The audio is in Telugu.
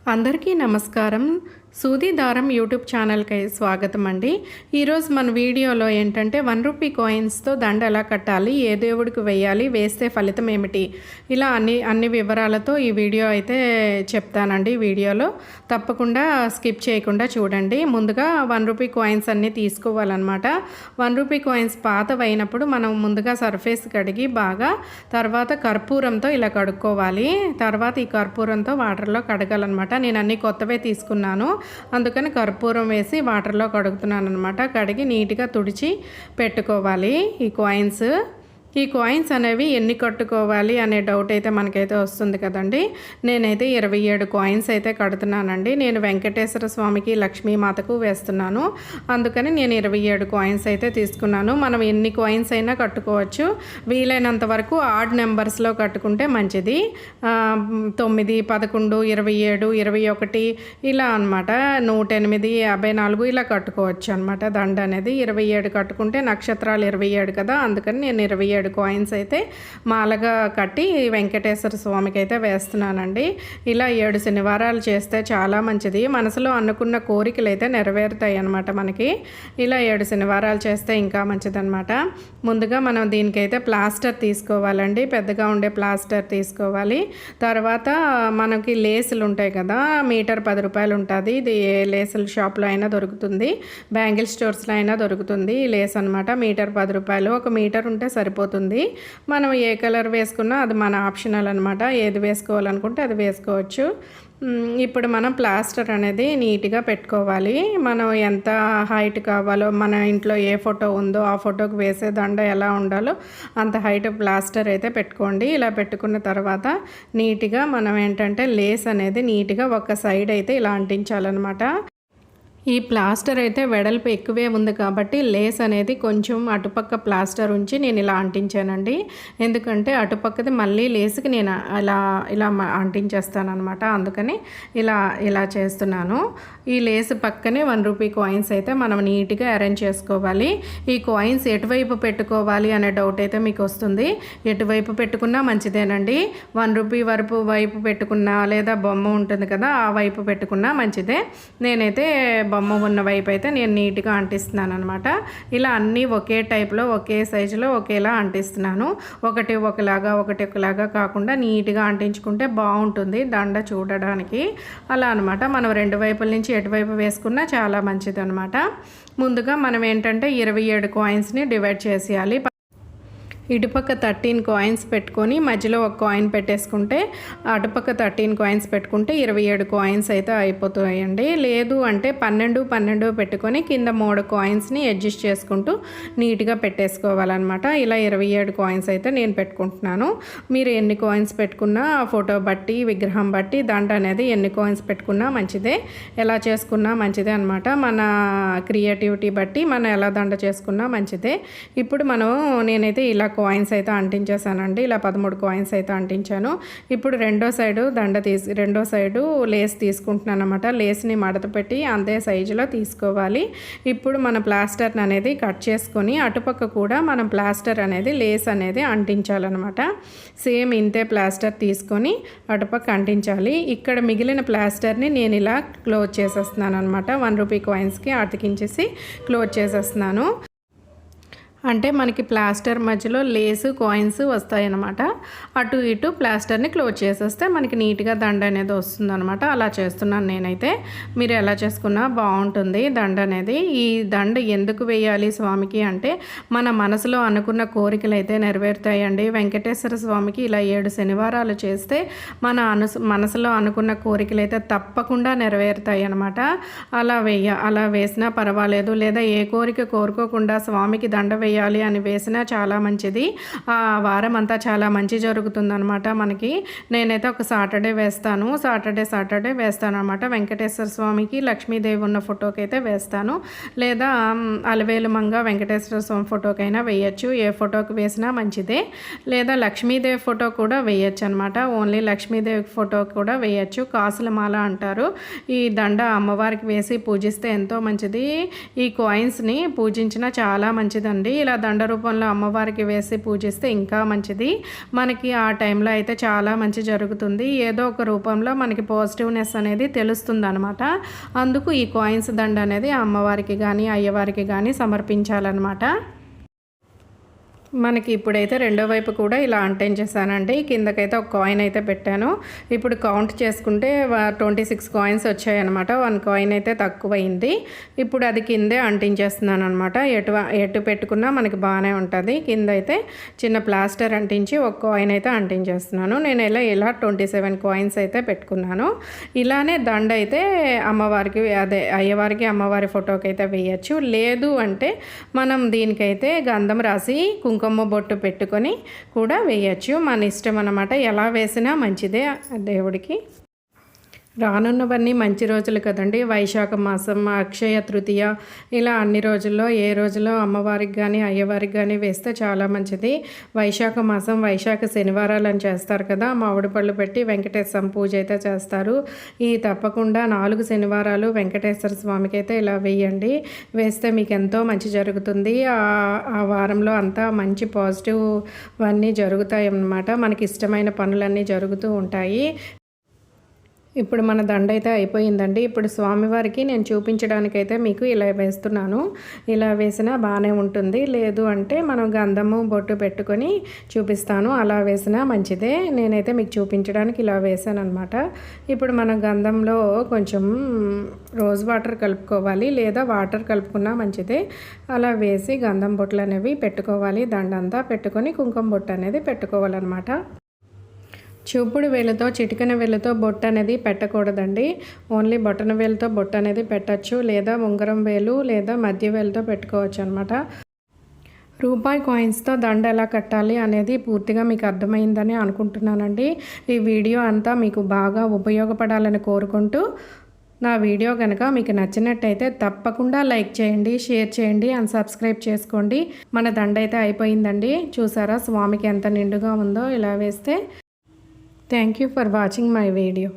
అందరికీ నమస్కారం. సూది దారం యూట్యూబ్ ఛానల్కి స్వాగతం అండి. ఈరోజు మన వీడియోలో ఏంటంటే ₹1 కాయిన్స్తో దండ ఎలా కట్టాలి, ఏ దేవుడికి వేయాలి, వేస్తే ఫలితం ఏమిటి, ఇలా అన్ని వివరాలతో ఈ వీడియో అయితే చెప్తానండి. వీడియోలో తప్పకుండా స్కిప్ చేయకుండా చూడండి. ముందుగా ₹1 కాయిన్స్ అన్నీ తీసుకోవాలన్నమాట. ₹1 కాయిన్స్ పాతవైనప్పుడు మనం ముందుగా సర్ఫేస్ కడిగి బాగా తర్వాత కర్పూరంతో ఇలా కడుక్కోవాలి. తర్వాత ఈ కర్పూరంతో వాటర్లో కడగాలన్నమాట. నేను అన్ని కొత్తవే తీసుకున్నాను, అందుకని కర్పూరం వేసి వాటర్లో కడుగుతున్నాను అనమాట. కడిగి నీట్గా తుడిచి పెట్టుకోవాలి. ఈ కాయిన్స్ అనేవి ఎన్ని కట్టుకోవాలి అనే డౌట్ అయితే మనకైతే వస్తుంది కదండి. నేనైతే 27 కాయిన్స్ అయితే కడుతున్నానండి. నేను వెంకటేశ్వర స్వామికి, లక్ష్మీమాతకు వేస్తున్నాను, అందుకని నేను 27 కాయిన్స్ అయితే తీసుకున్నాను. మనం ఎన్ని కాయిన్స్ అయినా కట్టుకోవచ్చు. వీలైనంత వరకు ఆడ్ నెంబర్స్లో కట్టుకుంటే మంచిది. 9, 11, 27, 21 ఇలా అనమాట. 108, 54 ఇలా కట్టుకోవచ్చు అనమాట. దండ అనేది 27 కట్టుకుంటే నక్షత్రాలు 27 కదా, అందుకని నేను 27 కాయిన్స్ అయితే మాలగా కట్టి వెంకటేశ్వర స్వామికి అయితే వేస్తున్నానండి. ఇలా 7 శనివారాలు చేస్తే చాలా మంచిది. మనసులో అనుకున్న కోరికలు అయితే నెరవేరుతాయి అన్నమాట. మనకి ఇలా 7 శనివారాలు చేస్తే ఇంకా మంచిదన్నమాట. ముందుగా మనం దీనికైతే ప్లాస్టర్ తీసుకోవాలండి. పెద్దగా ఉండే ప్లాస్టర్ తీసుకోవాలి. తర్వాత మనకి లేసులు ఉంటాయి కదా, మీటర్ ₹10 ఉంటుంది. ఇది ఏ లేసుల షాప్లో అయినా దొరుకుతుంది, బ్యాంగిల్ స్టోర్స్లో అయినా దొరుకుతుంది ఈ లేస్ అనమాట. మీటర్ ₹10. 1 మీటర్ ఉంటే సరిపోతుంది. మనం ఏ కలర్ వేసుకున్నా అది మన ఆప్షనల్ అనమాట. ఏది వేసుకోవాలనుకుంటే అది వేసుకోవచ్చు. ఇప్పుడు మనం ప్లాస్టర్ అనేది నీట్గా పెట్టుకోవాలి. మనం ఎంత హైట్ కావాలో, మన ఇంట్లో ఏ ఫోటో ఉందో ఆ ఫోటోకి వేసే దండ ఎలా ఉండాలో అంత హైట్ ప్లాస్టర్ అయితే పెట్టుకోండి. ఇలా పెట్టుకున్న తర్వాత నీట్గా మనం ఏంటంటే లేస్ అనేది నీట్గా ఒక సైడ్ అయితే ఇలా అంటించాలన్నమాట. ఈ ప్లాస్టర్ అయితే వెడల్పు ఎక్కువే ఉంది కాబట్టి లేస్ అనేది కొంచెం అటుపక్క ప్లాస్టర్ ఉంచి నేను ఇలా అంటించానండి. ఎందుకంటే అటుపక్కది మళ్ళీ లేస్కి నేను ఇలా అంటించేస్తాను అనమాట. అందుకని ఇలా చేస్తున్నాను. ఈ లేస్ పక్కనే ₹1 కాయిన్స్ అయితే మనం నీట్గా అరేంజ్ చేసుకోవాలి. ఈ కాయిన్స్ ఎటువైపు పెట్టుకోవాలి అనే డౌట్ అయితే మీకు వస్తుంది. ఎటువైపు పెట్టుకున్నా మంచిదేనండి. ₹1 వైపు పెట్టుకున్నా లేదా బొమ్మ ఉంటుంది కదా ఆ వైపు పెట్టుకున్నా మంచిదే. నేనైతే బొమ్మ ఉన్న వైపు అయితే నేను నీట్గా అంటిస్తున్నాను అనమాట. ఇలా అన్నీ ఒకే టైప్లో, ఒకే సైజులో ఒకేలా అంటిస్తున్నాను. ఒకటి ఒకలాగా కాకుండా నీట్గా అంటించుకుంటే బాగుంటుంది దండ చూడడానికి. అలా అనమాట. మనం 2 వైపుల నుంచి ఎటువైపు వేసుకున్నా చాలా మంచిది అనమాట. ముందుగా మనం ఏంటంటే 27 కాయిన్స్ని డివైడ్ చేసేయాలి. ఇటుపక్క 13 కాయిన్స్ పెట్టుకొని మధ్యలో ఒక కాయిన్ పెట్టేసుకుంటే, అటుపక్క 13 కాయిన్స్ పెట్టుకుంటే 27 కాయిన్స్ అయితే అయిపోతాయండి. లేదు అంటే 12 పెట్టుకొని కింద 3 కాయిన్స్ని అడ్జస్ట్ చేసుకుంటూ నీట్గా పెట్టేసుకోవాలన్నమాట. ఇలా 27 కాయిన్స్ అయితే నేను పెట్టుకుంటున్నాను. మీరు ఎన్ని కాయిన్స్ పెట్టుకున్నా ఫోటో బట్టి, విగ్రహం బట్టి దండ అనేది ఎన్ని కాయిన్స్ పెట్టుకున్నా మంచిదే, ఎలా చేసుకున్నా మంచిదే అనమాట. మన క్రియేటివిటీ బట్టి మనం ఎలా దండ చేసుకున్నా మంచిదే. ఇప్పుడు నేనైతే ఇలా కాయిన్స్ అయితే అంటించేసానండి. ఇలా 13 కాయిన్స్ అయితే అంటించాను. ఇప్పుడు రెండో సైడు లేస్ తీసుకుంటున్నాను అనమాట. లేస్ని మడత పెట్టి అంతే సైజులో తీసుకోవాలి. ఇప్పుడు మన ప్లాస్టర్ అనేది కట్ చేసుకొని అటుపక్క కూడా మనం ప్లాస్టర్ అనేది లేస్ అనేది అంటించాలన్నమాట. సేమ్ ఇంతే ప్లాస్టర్ తీసుకొని అటుపక్క అంటించాలి. ఇక్కడ మిగిలిన ప్లాస్టర్ని నేను ఇలా క్లోజ్ చేసేస్తున్నాను అనమాట. ₹1 కాయిన్స్కి అతికించేసి క్లోజ్ చేసేస్తున్నాను. అంటే మనకి ప్లాస్టర్ మధ్యలో లేసు కాయిన్స్ వస్తాయన్నమాట. అటు ఇటు ప్లాస్టర్ని క్లోజ్ చేసేస్తే మనకి నీట్గా దండ అనేది వస్తుందన్నమాట. అలా చేస్తున్నాను నేనైతే. మీరు ఎలా చేసుకున్నా బాగుంటుంది దండ అనేది. ఈ దండ ఎందుకు వేయాలి స్వామికి అంటే, మన మనసులో అనుకున్న కోరికలు అయితే నెరవేరుతాయండి. వెంకటేశ్వర స్వామికి ఇలా 7 శనివారాలు చేస్తే మన మనసులో అనుకున్న కోరికలు అయితే తప్పకుండా నెరవేరుతాయి అన్నమాట. అలా వేసినా పర్వాలేదు, లేదా ఏ కోరిక కోరుకోకుండా స్వామికి దండ వేయాలి అని వేసినా చాలా మంచిది. ఆ వారం అంతా చాలా మంచి జరుగుతుందనమాట మనకి. నేనైతే ఒక సాటర్డే వేస్తాను అనమాట. వెంకటేశ్వర స్వామికి, లక్ష్మీదేవి ఉన్న ఫోటోకి అయితే వేస్తాను, లేదా అలవేలు మంగ వెంకటేశ్వర స్వామి ఫోటోకైనా వేయచ్చు. ఏ ఫోటోకి వేసినా మంచిదే. లేదా లక్ష్మీదేవి ఫోటో కూడా వేయచ్చు అనమాట. ఓన్లీ లక్ష్మీదేవి ఫోటో కూడా వేయచ్చు. కాసుల మాల అంటారు. ఈ దండ అమ్మవారికి వేసి పూజిస్తే ఎంతో మంచిది. ఈ కాయిన్స్ని పూజించినా చాలా మంచిదండి. ఇలా దండ రూపంలో అమ్మవారికి వేసి పూజిస్తే ఇంకా మంచిది. మనకి ఆ టైంలో అయితే చాలా మంచి జరుగుతుంది. ఏదో ఒక రూపంలో మనకి పాజిటివ్నెస్ అనేది తెలుస్తుందనమాట. అందుకు ఈ కాయిన్స్ దండ అనేది అమ్మవారికి కానీ అయ్యవారికి కానీ సమర్పించాలన్నమాట. మనకి ఇప్పుడైతే రెండో వైపు కూడా ఇలా అంటించేసానండి. కిందకైతే ఒక కాయిన్ అయితే పెట్టాను. ఇప్పుడు కౌంట్ చేసుకుంటే 26 కాయిన్స్ వచ్చాయన్నమాట. 1 కాయిన్ అయితే తక్కువైంది. ఇప్పుడు అది కిందే అంటించేస్తున్నాను అనమాట. ఎటు పెట్టుకున్నా మనకి బాగానే ఉంటుంది. కింద అయితే చిన్న ప్లాస్టర్ అంటించి ఒక కాయిన్ అయితే అంటించేస్తున్నాను. నేను ఇలా 27 కాయిన్స్ అయితే పెట్టుకున్నాను. ఇలానే దండ అయితే అమ్మవారికి అయ్యవారికి అమ్మవారి ఫోటోకి అయితే వేయచ్చు. లేదు అంటే మనం దీనికైతే గంధం రాసి కుంకుమ బొట్టు పెట్టుకొని కూడా వేయచ్చు. మన ఇష్టం అన్నమాట. ఎలా వేసినా మంచిదే దేవుడికి. రానున్నవన్నీ మంచి రోజులు కదండి. వైశాఖ మాసం, అక్షయ తృతీయ, ఇలా అన్ని రోజుల్లో ఏ రోజులో అమ్మవారికి కానీ అయ్యవారికి కానీ వేస్తే చాలా మంచిది. వైశాఖ మాసం వైశాఖ శనివారాలు అని చేస్తారు కదా, మామిడి పళ్ళు పెట్టి వెంకటేశ్వర పూజ అయితే చేస్తారు. ఈ తప్పకుండా 4 శనివారాలు వెంకటేశ్వర స్వామికి అయితే ఇలా వేయండి. వేస్తే మీకు ఎంతో మంచి జరుగుతుంది. ఆ వారంలో అంతా మంచి పాజిటివ్ అన్నీ జరుగుతాయి అన్నమాట. మనకి ఇష్టమైన పనులన్నీ జరుగుతూ ఉంటాయి. ఇప్పుడు మన దండ అయితే అయిపోయిందండి. ఇప్పుడు స్వామివారికి నేను చూపించడానికైతే మీకు ఇలా వేస్తున్నాను. ఇలా వేసినా బాగానే ఉంటుంది. లేదు అంటే మనం గంధము బొట్టు పెట్టుకొని చూపిస్తాను. అలా వేసినా మంచిదే. నేనైతే మీకు చూపించడానికి ఇలా వేసాను అనమాట. ఇప్పుడు మన గంధంలో కొంచెం రోజ్ వాటర్ కలుపుకోవాలి, లేదా వాటర్ కలుపుకున్నా మంచిదే. అలా వేసి గంధం బొట్లు అనేవి పెట్టుకోవాలి. దండంతా పెట్టుకొని కుంకుమ బొట్టు అనేది పెట్టుకోవాలన్నమాట. చూపుడు వేలుతో చిటికెన వేలుతో బొట్టు అనేది పెట్టకూడదండి. ఓన్లీ బొటన వేలుతో బొట్టు అనేది పెట్టచ్చు, లేదా ఉంగరం వేలు లేదా మధ్య వేలుతో పెట్టుకోవచ్చు అనమాట. రూపాయి కాయిన్స్తో దండ ఎలా కట్టాలి అనేది పూర్తిగా మీకు అర్థమైందని అనుకుంటున్నానండి. ఈ వీడియో అంతా మీకు బాగా ఉపయోగపడాలని కోరుకుంటూ, నా వీడియో కనుక మీకు నచ్చినట్టయితే తప్పకుండా లైక్ చేయండి, షేర్ చేయండి అండ్ సబ్స్క్రైబ్ చేసుకోండి. మన దండ అయితే అయిపోయిందండి. చూసారా స్వామికి ఎంత నిండుగా ఉందో ఇలా వేస్తే. Thank you for watching my video.